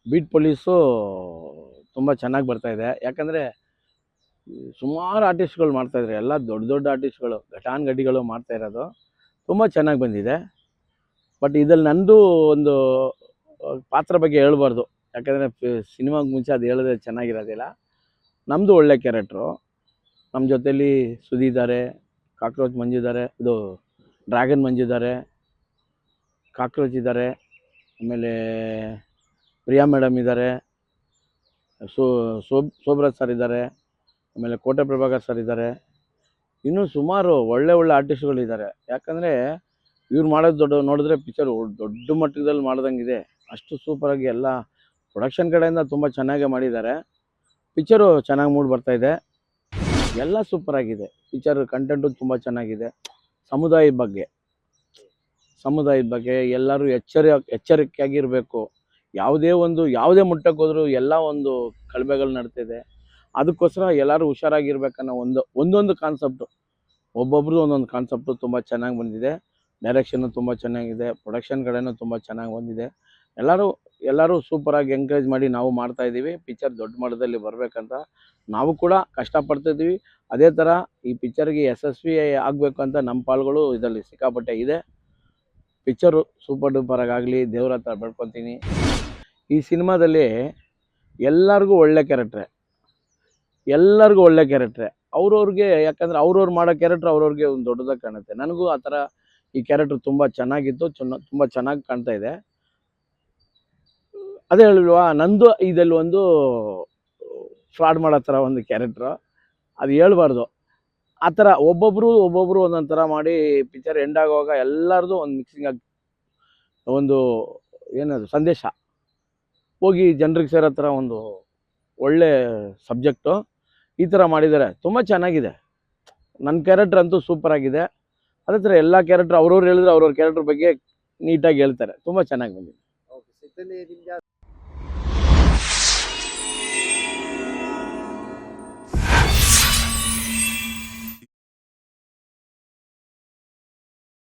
Beet police ತುಂಬ ಚೆನ್ನಾಗಿ ಬರ್ತಾಯಿದೆ. ಯಾಕಂದರೆ ಸುಮಾರು ಆರ್ಟಿಸ್ಟ್ಗಳು ಮಾಡ್ತಾಯಿದ್ದಾರೆ, ಎಲ್ಲ ದೊಡ್ಡ ದೊಡ್ಡ ಆರ್ಟಿಸ್ಟ್ಗಳು ಘಟಾನುಘಟಿಗಳು ಮಾಡ್ತಾ ಇರೋದು ತುಂಬ ಚೆನ್ನಾಗಿ ಬಂದಿದೆ. ಬಟ್ ಇದ್ರಲ್ಲಿ ನಂದು ಒಂದು ಪಾತ್ರ ಬಗ್ಗೆ ಹೇಳ್ಬಾರ್ದು, ಯಾಕಂದರೆ ಸಿನಿಮಾಗೆ ಮುಂಚೆ ಅದು ಹೇಳಿದ್ರೆ ಚೆನ್ನಾಗಿರೋದಿಲ್ಲ. ನಮ್ಮದು ಒಳ್ಳೆ ಕ್ಯಾರೆಕ್ಟ್ರು. ನಮ್ಮ ಜೊತೇಲಿ ಸುದೀದ್ದಾರೆ, ಕಾಕ್ರೋಚ್ ಮಂಜು ಇದ್ದಾರೆ, ಇದು ಡ್ರ್ಯಾಗನ್ ಮಂಜು ಇದ್ದಾರೆ, ಕಾಕ್ರೋಚ್ ಇದ್ದಾರೆ, ಆಮೇಲೆ ಪ್ರಿಯಾ ಮೇಡಮ್ ಇದ್ದಾರೆ, ಸೋಬ್ರಾಜ್ ಸರ್ ಇದ್ದಾರೆ, ಆಮೇಲೆ ಕೋಟೆ ಪ್ರಭಾಕರ್ ಸರ್ ಇದ್ದಾರೆ. ಇನ್ನೂ ಸುಮಾರು ಒಳ್ಳೆ ಒಳ್ಳೆ ಆರ್ಟಿಸ್ಟ್ಗಳಿದ್ದಾರೆ. ಯಾಕಂದರೆ ಇವ್ರು ಮಾಡೋದು ನೋಡಿದ್ರೆ ಪಿಕ್ಚರು ದೊಡ್ಡ ಮಟ್ಟದಲ್ಲಿ ಮಾಡ್ದಂಗಿದೆ. ಅಷ್ಟು ಸೂಪರಾಗಿ ಎಲ್ಲ ಪ್ರೊಡಕ್ಷನ್ ಕಡೆಯಿಂದ ತುಂಬ ಚೆನ್ನಾಗೇ ಮಾಡಿದ್ದಾರೆ. ಪಿಕ್ಚರು ಚೆನ್ನಾಗಿ ಮೂಡಿ ಬರ್ತಾಯಿದೆ, ಎಲ್ಲ ಸೂಪರಾಗಿದೆ. ಪಿಕ್ಚರ್ ಕಂಟೆಂಟು ತುಂಬ ಚೆನ್ನಾಗಿದೆ. ಸಮುದಾಯದ ಬಗ್ಗೆ ಎಲ್ಲರೂ ಎಚ್ಚರಿಕೆಯಾಗಿರಬೇಕು. ಯಾವುದೇ ಮಟ್ಟಕ್ಕೆ ಹೋದರೂ ಎಲ್ಲ ಒಂದು ಕಳಪೆಗಳು ನಡ್ತಿದೆ. ಅದಕ್ಕೋಸ್ಕರ ಎಲ್ಲರೂ ಹುಷಾರಾಗಿರ್ಬೇಕನ್ನೋ ಒಂದೊಂದು ಕಾನ್ಸೆಪ್ಟು, ಒಬ್ಬೊಬ್ರದ್ದು ಒಂದೊಂದು ಕಾನ್ಸೆಪ್ಟು ತುಂಬ ಚೆನ್ನಾಗಿ ಬಂದಿದೆ. ಡೈರೆಕ್ಷನ್ನು ತುಂಬ ಚೆನ್ನಾಗಿದೆ, ಪ್ರೊಡಕ್ಷನ್ ಕಡೆಯೂ ತುಂಬ ಚೆನ್ನಾಗಿ ಬಂದಿದೆ. ಎಲ್ಲರೂ ಸೂಪರಾಗಿ ಎಂಕರೇಜ್ ಮಾಡಿ ನಾವು ಮಾಡ್ತಾಯಿದ್ದೀವಿ. ಪಿಕ್ಚರ್ ದೊಡ್ಡ ಮಟ್ಟದಲ್ಲಿ ಬರಬೇಕಂತ ನಾವು ಕೂಡ ಕಷ್ಟಪಡ್ತಿದ್ದೀವಿ. ಅದೇ ಥರ ಈ ಪಿಕ್ಚರ್ಗೆ ಯಶಸ್ವಿ ಆಗಬೇಕು ಅಂತ ನಮ್ಮ ಪಾಲ್ಗಳು ಇದರಲ್ಲಿ ಸಿಕ್ಕಾಪಟ್ಟೆ ಇದೆ. ಪಿಕ್ಚರು ಸೂಪರ್ ಡೂಪರಾಗಿ ಆಗಲಿ, ದೇವ್ರ ಹತ್ರ ಬೇಡ್ಕೊತೀನಿ. ಈ ಸಿನಿಮಾದಲ್ಲಿ ಎಲ್ಲರಿಗೂ ಒಳ್ಳೆ ಕ್ಯಾರೆಕ್ಟ್ರೆ, ಅವ್ರವ್ರಿಗೆ. ಯಾಕಂದರೆ ಅವ್ರವ್ರು ಮಾಡೋ ಕ್ಯಾರೆಕ್ಟ್ರ್ ಅವ್ರವ್ರಿಗೆ ಒಂದು ದೊಡ್ಡದಾಗಿ ಕಾಣುತ್ತೆ. ನನಗೂ ಆ ಥರ ಈ ಕ್ಯಾರೆಕ್ಟ್ರ್ ತುಂಬ ಚೆನ್ನಾಗಿತ್ತು, ತುಂಬ ಚೆನ್ನಾಗಿ ಕಾಣ್ತಾ ಇದೆ. ಅದೇ ಹೇಳಿಲ್ವಾ, ನಂದು ಇದರಲ್ಲಿ ಒಂದು ಫ್ರಾಡ್ ಮಾಡೋ ಥರ ಒಂದು ಕ್ಯಾರೆಕ್ಟ್ರು, ಅದು ಹೇಳ್ಬಾರ್ದು. ಆ ಥರ ಒಬ್ಬೊಬ್ಬರು ಒಂದೊಂದು ಥರ ಮಾಡಿ ಪಿಕ್ಚರ್ ಎಂಡ್ ಆಗುವಾಗ ಎಲ್ಲರದು ಒಂದು ಮಿಕ್ಸಿಂಗ್ ಆಗಿ ಒಂದು ಏನದು ಸಂದೇಶ ಹೋಗಿ ಜನರಿಗೆ ಸೇರೋ ಥರ ಒಂದು ಒಳ್ಳೆ ಸಬ್ಜೆಕ್ಟು ಈ ಥರ ಮಾಡಿದ್ದಾರೆ. ತುಂಬ ಚೆನ್ನಾಗಿದೆ. ನನ್ನ ಕ್ಯಾರೆಕ್ಟರ್ ಅಂತೂ ಸೂಪರಾಗಿದೆ. ಅದೇ ಥರ ಎಲ್ಲ ಕ್ಯಾರೆಕ್ಟ್ರ್ ಅವ್ರವ್ರು ಹೇಳಿದ್ರೆ ಅವ್ರವ್ರ ಕ್ಯಾರೆಕ್ಟ್ರ್ ಬಗ್ಗೆ ನೀಟಾಗಿ ಹೇಳ್ತಾರೆ. ತುಂಬ ಚೆನ್ನಾಗಿ ಬಂದಿದೆ.